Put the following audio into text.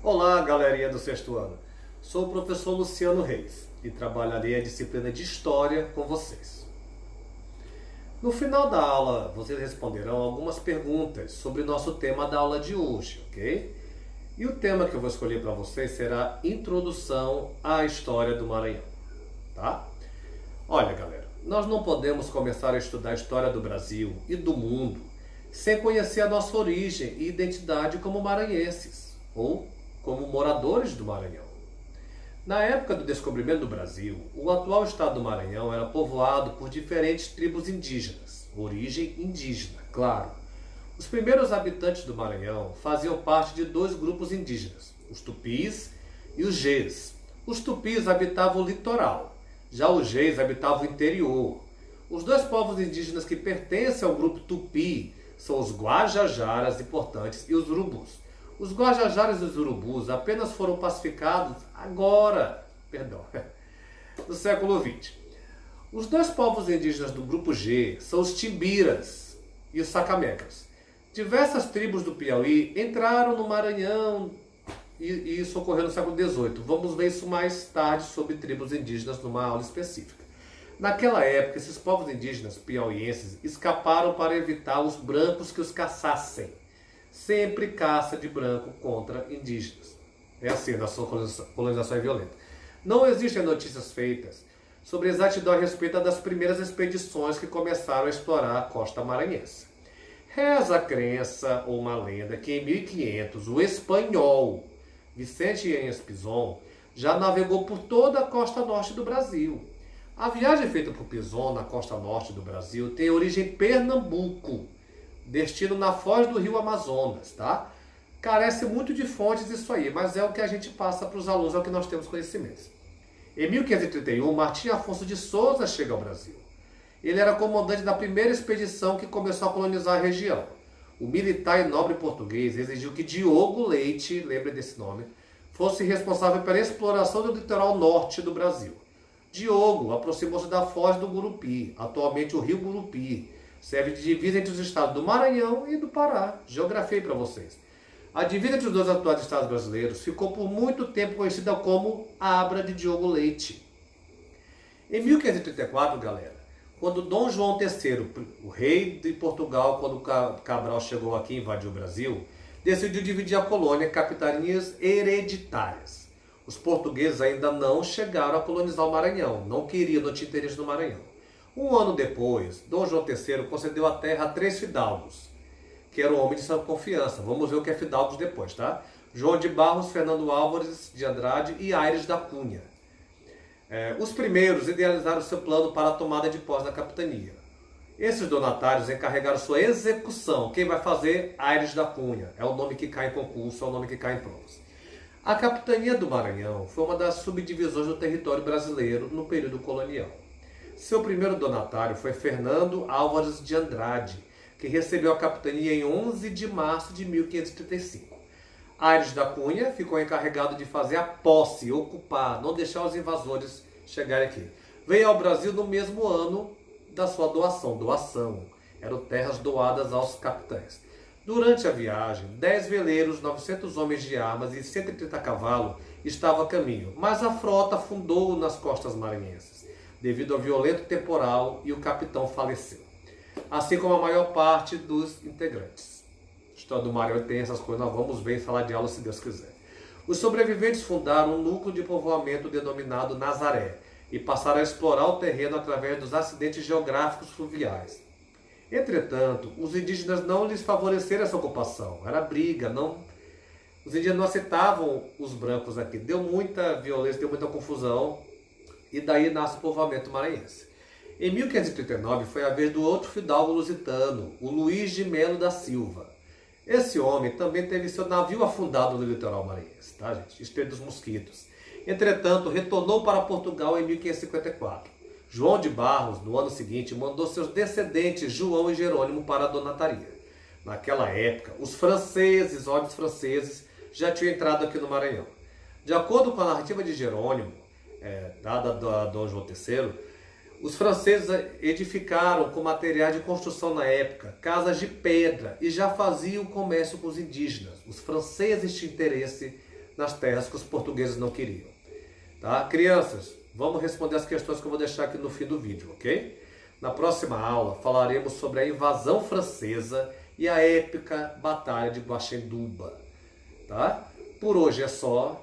Olá, galerinha do sexto ano. Sou o professor Luciano Reis e trabalharei a disciplina de História com vocês. No final da aula, vocês responderão algumas perguntas sobre nosso tema da aula de hoje, ok? E o tema que eu vou escolher para vocês será Introdução à História do Maranhão, tá? Olha, galera, nós não podemos começar a estudar a história do Brasil e do mundo sem conhecer a nossa origem e identidade como maranhenses, ou como moradores do Maranhão. Na época do descobrimento do Brasil, o atual estado do Maranhão era povoado por diferentes tribos indígenas, origem indígena, claro. Os primeiros habitantes do Maranhão faziam parte de dois grupos indígenas, os tupis e os gês. Os tupis habitavam o litoral, já os gês habitavam o interior. Os dois povos indígenas que pertencem ao grupo tupi são os guajajaras importantes e os urubus. Os guajajaras e os urubus apenas foram pacificados agora, no século XX. Os dois povos indígenas do grupo G são os timbiras e os sacamecas. Diversas tribos do Piauí entraram no Maranhão e isso ocorreu no século XVIII. Vamos ver isso mais tarde sobre tribos indígenas numa aula específica. Naquela época, esses povos indígenas piauienses escaparam para evitar os brancos que os caçassem. Sempre caça de branco contra indígenas. É assim, a nossa colonização é violenta. Não existem notícias feitas sobre exatidão a respeito das primeiras expedições que começaram a explorar a costa maranhense. Reza a crença ou uma lenda que em 1500 o espanhol Vicente Enes Pinzón já navegou por toda a costa norte do Brasil. A viagem feita por Pinzón na costa norte do Brasil tem origem em Pernambuco, destino na foz do rio Amazonas, tá? Carece muito de fontes isso aí, mas é o que a gente passa para os alunos, é o que nós temos conhecimentos. Em 1531, Martim Afonso de Souza chega ao Brasil. Ele era comandante da primeira expedição que começou a colonizar a região. O militar e nobre português exigiu que Diogo Leite, lembre desse nome, fosse responsável pela exploração do litoral norte do Brasil. Diogo aproximou-se da foz do Gurupi, atualmente o rio Gurupi. Serve de divisa entre os estados do Maranhão e do Pará. Geografia para vocês. A divisa entre os dois atuais estados brasileiros ficou por muito tempo conhecida como Abra de Diogo Leite. Em 1534, galera, quando Dom João III, o rei de Portugal, quando Cabral chegou aqui e invadiu o Brasil, decidiu dividir a colônia em capitanias hereditárias. Os portugueses ainda não chegaram a colonizar o Maranhão, não queriam, não tinham interesse no Maranhão. Um ano depois, Dom João III concedeu a terra a 3 fidalgos, que eram homens de sua confiança. Vamos ver o que é fidalgos depois, tá? João de Barros, Fernando Álvares de Andrade e Aires da Cunha. Os primeiros idealizaram seu plano para a tomada de posse da capitania. Esses donatários encarregaram sua execução. Quem vai fazer? Aires da Cunha. É o nome que cai em concurso, é o nome que cai em provas. A capitania do Maranhão foi uma das subdivisões do território brasileiro no período colonial. Seu primeiro donatário foi Fernando Álvares de Andrade, que recebeu a capitania em 11 de março de 1535. Aires da Cunha ficou encarregado de fazer a posse, ocupar, não deixar os invasores chegarem aqui. Veio ao Brasil no mesmo ano da sua doação. Eram terras doadas aos capitães. Durante a viagem, 10 veleiros, 900 homens de armas e 130 cavalos estavam a caminho, mas a frota afundou nas costas maranhenses, devido ao violento temporal, e o capitão faleceu, assim como a maior parte dos integrantes. A história do Maranhão tem essas coisas, nós vamos ver em sala de aula se Deus quiser. Os sobreviventes fundaram um núcleo de povoamento denominado Nazaré e passaram a explorar o terreno através dos acidentes geográficos fluviais. Entretanto, os indígenas não lhes favoreceram essa ocupação, era briga, os indígenas não aceitavam os brancos aqui. Deu muita violência, deu muita confusão, e daí nasce o povoamento maranhense. Em 1539 foi a vez do outro fidalgo lusitano, o Luiz de Melo da Silva. Esse homem também teve seu navio afundado no litoral maranhense, tá, gente? Estreito dos Mosquitos. Entretanto, retornou para Portugal em 1554. João de Barros, no ano seguinte, mandou seus descendentes João e Jerônimo para a donataria. Naquela época, os ordens franceses, já tinham entrado aqui no Maranhão. De acordo com a narrativa de Jerônimo, dada a Dom João III, Os franceses edificaram com materiais de construção na época casas de pedra e já faziam comércio com os indígenas. Os franceses tinham interesse nas terras que os portugueses não queriam. Tá? Crianças, vamos responder as questões que eu vou deixar aqui no fim do vídeo, ok? Na próxima aula falaremos sobre a invasão francesa e a épica Batalha de Guaxenduba. Tá? Por hoje é só.